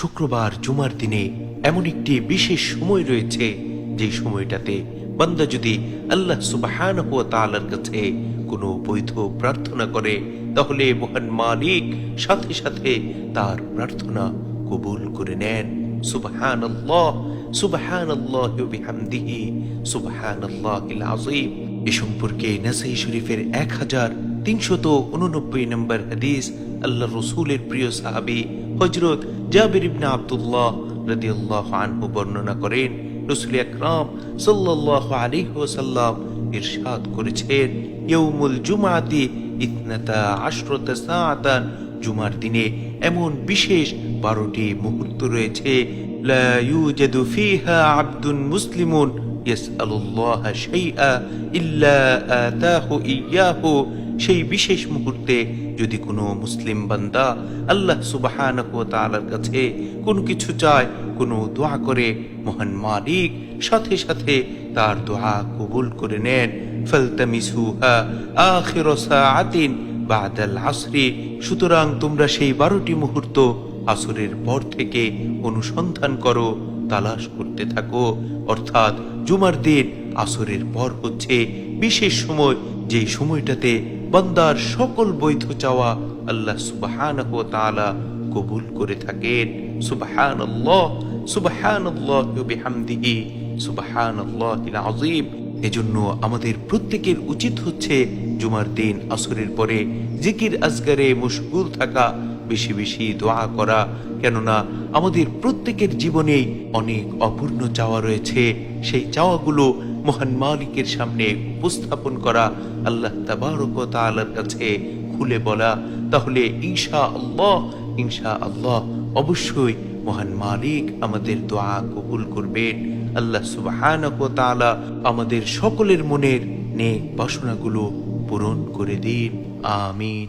শুক্রবার জুমার দিনে এমন একটি বিশেষ সময় রয়েছে যে সময়টাতে বান্দা যদি আল্লাহ সুবহানাহু ওয়া তাআলার কাছে কোনো বৈধ প্রার্থনা করে তাহলে মহান মালিক সাথে সাথে তার প্রার্থনা কবুল করে নেন। সুবহানাল্লাহ, সুবহানাল্লাহি ওয়া বিহামদিহি, সুবহানাল্লাহিল আযীম। এ সম্পর্কে নাসাই শরীফের 1389 নম্বর হাদিস আল্লাহর রাসূলের প্রিয় সাহাবী হযরত জাবির ইবনে আব্দুল্লাহ রাদিয়াল্লাহু আনহু বর্ণনা করেন, রাসূল আকরাম সাল্লাল্লাহু আলাইহি ওয়াসাল্লাম ইরশাদ করেছেন, ইয়াউমুল জুমআতি 12 সাআতান, জুমার দিনে এমন বিশেষ 12টি মুহূর্ত রয়েছে, লা ইউজাদু ফিহা আবদুন মুসলিমুন ইয়াসআলুল্লাহ শাইআ ইল্লা আতাহু ইয়াহু। সেই বিশেষ মুহূর্তে যদি কোনো মুসলিম বান্দা আল্লাহ সুবহানাহু ওয়া তাআলার কাছে কোনো কিছু চায়, কোনো দোয়া করে, মহান মালিক সাথে সাথে তার দোয়া কবুল করে নেন। ফালতামিসুহা আখির সাআতিন বাদাল আসরি, সুতরাং তোমরা সেই 12টি মুহূর্ত আসরের পর থেকে অনুসন্ধান করো, তালাশ করতে থাকো। অর্থাৎ জুমার দিন আসরের পর হচ্ছে বিশেষ সময়, যেই সময়টাতে বান্দার সকল বৈধ চাওয়া আল্লাহ সুবহানাহু ওয়া তাআলা কবুল করে থাকেন। সুবহানাল্লাহ, সুবহানাল্লাহি ওয়া বিহামদিহি, সুবহানাল্লাহিল আযীম। এজন্য আমাদের প্রত্যেকের উচিত হচ্ছে জুমার দিন আসরের পরে জিকির আজগারে মশগুল থাকা, বেশি বেশি দোয়া করা। কেননা আমাদের প্রত্যেকের জীবনেই অনেক অপূর্ণ চাওয়া রয়েছে, সেই চাওয়াগুলো মহান মালিকের সামনে উপস্থাপন করা, আল্লাহ তাবারক ওয়া তাআলার কাছে খুলে বলা। তাহলে ইনশাআল্লাহ অবশ্যই মহান মালিক আমাদের দোয়া কবুল করবেন। আল্লাহ সুবহানাহু ওয়া তাআলা আমাদের সকলের মনের নেক বাসনাগুলো পূরণ করে দিন। আমিন।